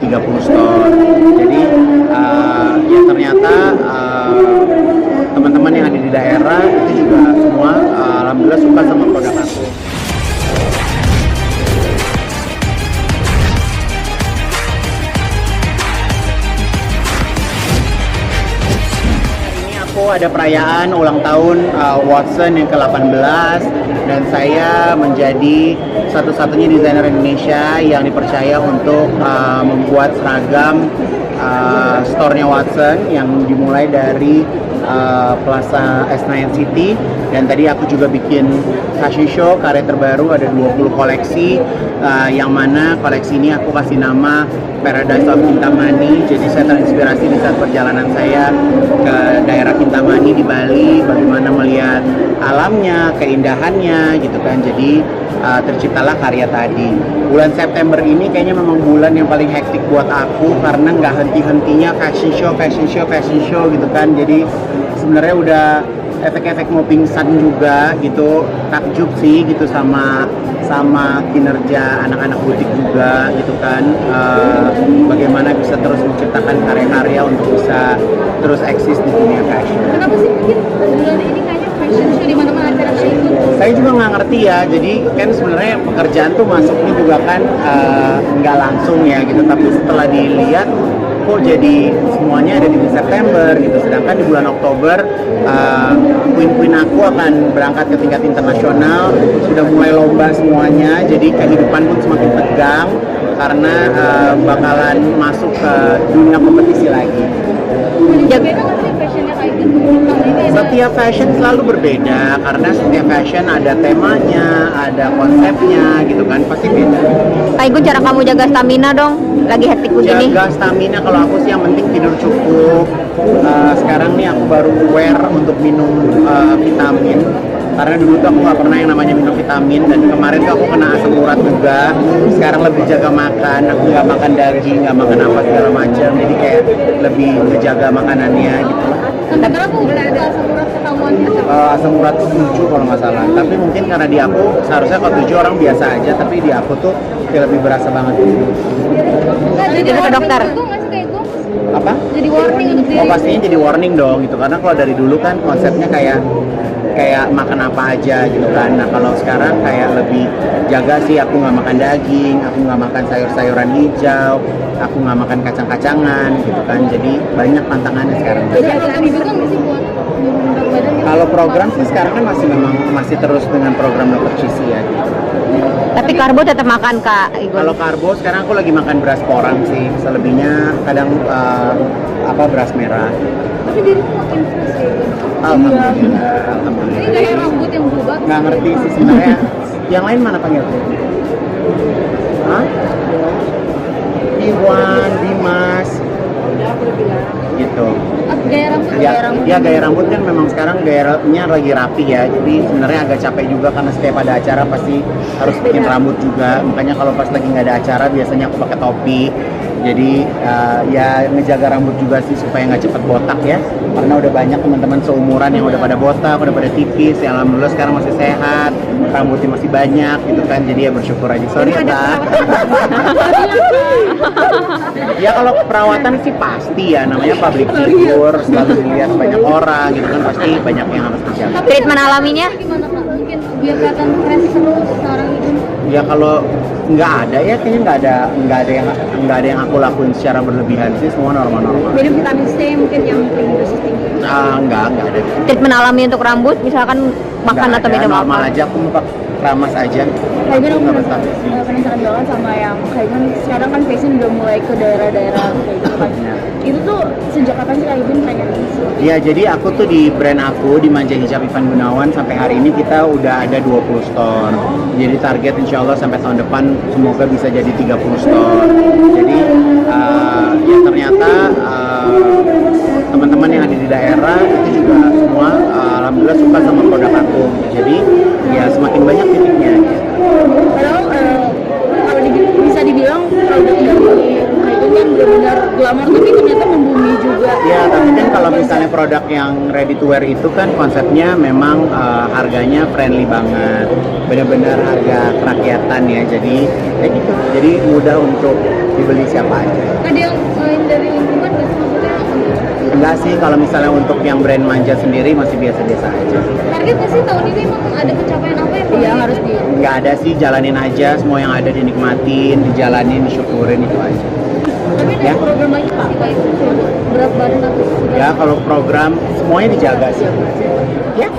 30 store. Jadi ya ternyata teman-teman yang ada di daerah itu juga semua alhamdulillah suka sama produk aku. Ada perayaan ulang tahun Watson yang ke-18 dan saya menjadi satu-satunya desainer Indonesia yang dipercaya untuk membuat seragam store-nya Watson yang dimulai dari Plaza S9 City. Dan tadi aku juga bikin fashion show karya terbaru, ada 20 koleksi yang mana koleksi ini aku kasih nama Paradise of Kintamani. Jadi saya terinspirasi di saat perjalanan saya ke daerah Kintamani di Bali, bagaimana melihat alamnya, keindahannya gitu kan. Jadi terciptalah karya tadi. Bulan September ini kayaknya memang bulan yang paling hektik buat aku karena nggak henti-hentinya fashion show gitu kan. Jadi sebenarnya udah efek-efek mau pingsan juga gitu, takjub sih gitu sama kinerja anak-anak butik juga gitu kan, bagaimana bisa terus menciptakan karya-karya untuk bisa terus eksis di dunia fashion. Kenapa sih bikin bulan ini kayaknya fashion show di mana-mana acara show itu? Saya juga nggak ngerti ya, jadi kan sebenarnya pekerjaan tuh masuknya juga kan nggak langsung ya gitu, tapi setelah dilihat kok jadi semuanya ada di September gitu, sedangkan di bulan Oktober queen aku akan berangkat ke tingkat internasional, sudah mulai lomba semuanya, jadi kehidupan pun semakin tegang karena bakalan masuk ke dunia kompetisi lagi. Beda nggak sih fashionnya kayak gitu? Setiap fashion selalu berbeda karena setiap fashion ada temanya, ada konsepnya gitu kan, pasti beda. Kak Igun, cara kamu jaga stamina dong, lagi hektik begini. Jaga stamina kalau aku sih yang penting tidur cukup. Sekarang nih aku baru aware untuk minum vitamin karena dulu tuh aku nggak pernah yang namanya minum vitamin, dan kemarin tuh aku kena asam urat juga. Sekarang lebih jaga makan, aku nggak makan daging, nggak makan apa segala macam, jadi kayak lebih menjaga makanannya gitu. Tapi aku udah ada asam urat ketahuan Asam urat tuh 7 kalau nggak salah, tapi mungkin karena di aku seharusnya kalau 7 orang biasa aja, tapi di aku tuh kayak lebih berasa banget. Jadi ke dokter. Itu nggak sih kayak gue? Apa? Jadi warning untuk diri. Oh pastinya jadi warning dong gitu, karena kalau dari dulu kan konsepnya kayak makan apa aja gitu kan. Nah kalau sekarang kayak lebih jaga sih, aku nggak makan daging, aku nggak makan sayur-sayuran hijau, aku nggak makan kacang-kacangan gitu kan. Jadi banyak tantangannya sekarang. Jadi ada juga nggak sih buat nurun berat badan? Kalau program sih sekarang kan masih terus dengan program Dr. Cheesy ya gitu. Tapi karbo tetap makan, Kak Igun. Kalau karbo sekarang aku lagi makan beras porang sih, selebihnya kadang beras merah. Tapi dirimu makin fresh kayak gitu. Alhamdulillah. Ini kayak rambut yang berubah. Nggak ngerti sih sebenarnya. Yang lain mana panggil? Hah? Iwan, Dimas, gitu. Gaya rambut. Gaya rambut kan memang sekarang gayanya lagi rapi ya, jadi sebenarnya agak capek juga karena setiap ada acara pasti harus bikin rambut juga. Makanya kalau pas lagi nggak ada acara biasanya aku pakai topi. Jadi ya ngejaga rambut juga sih supaya nggak cepet botak ya, karena udah banyak teman-teman seumuran yang udah pada botak, udah pada tipis. Ya alhamdulillah sekarang masih sehat, rambutnya masih banyak gitu kan, jadi ya bersyukur aja. Sorry ya Kak. Ya kalau perawatan sih pasti ya, namanya public figure, selalu dilihat banyak orang gitu kan, pasti banyak yang harus dijaga. Treatment alaminya? Gimana Kak? Mungkin biar kelihatan fresh terus sekarang itu. Ya kalau nggak ada ya, kayaknya nggak ada yang aku lakuin secara berlebihan sih, semua normal-normal. Minum vitamin C mungkin yang paling dosis tinggi. Nggak ada. Treatment alami untuk rambut, misalkan makan Nggak atau ada, minum normal apa? aja, aku mau ramas aja. Kayaknya aku Nggak betah. penasaran banget sama yang kayaknya sekarang kan fashion udah mulai ke daerah-daerah kayak gitu kan. Itu tuh sejak kapan sih Kak Igun pengen? Ya jadi aku tuh di brand aku di Manja Hijab Ivan Gunawan sampai hari ini kita udah ada 20 store. Jadi target insya Allah sampai tahun depan semoga bisa jadi 30 store. Jadi ya ternyata teman-teman yang ada di daerah itu juga semua alhamdulillah suka sama produk aku. Jadi ya semakin banyak titiknya. Padahal kalau bisa dibilang produk dari Kak Igun kan benar-benar glamor tapi ternyata membumi juga. Ya, tapi kan kalau misalnya produk yang ready to wear itu kan konsepnya memang harganya friendly banget, benar-benar harga kerakyatan ya. Jadi kayak gitu. Jadi mudah untuk dibeli siapa aja. Ada yang lain dari lingkungan nggak sih maksudnya? Enggak sih, kalau misalnya untuk yang brand Manja sendiri masih biasa-biasa aja. Target nggak sih tahun ini emang ada pencapaian apa yang harus di? Nggak ada sih, jalanin aja, semua yang ada dinikmatin, dijalanin, disyukurin, itu aja. Tapi ada Ya. program lagi nggak sih kayak berat badan atau Ya kalau program semuanya dijaga sih. Ya.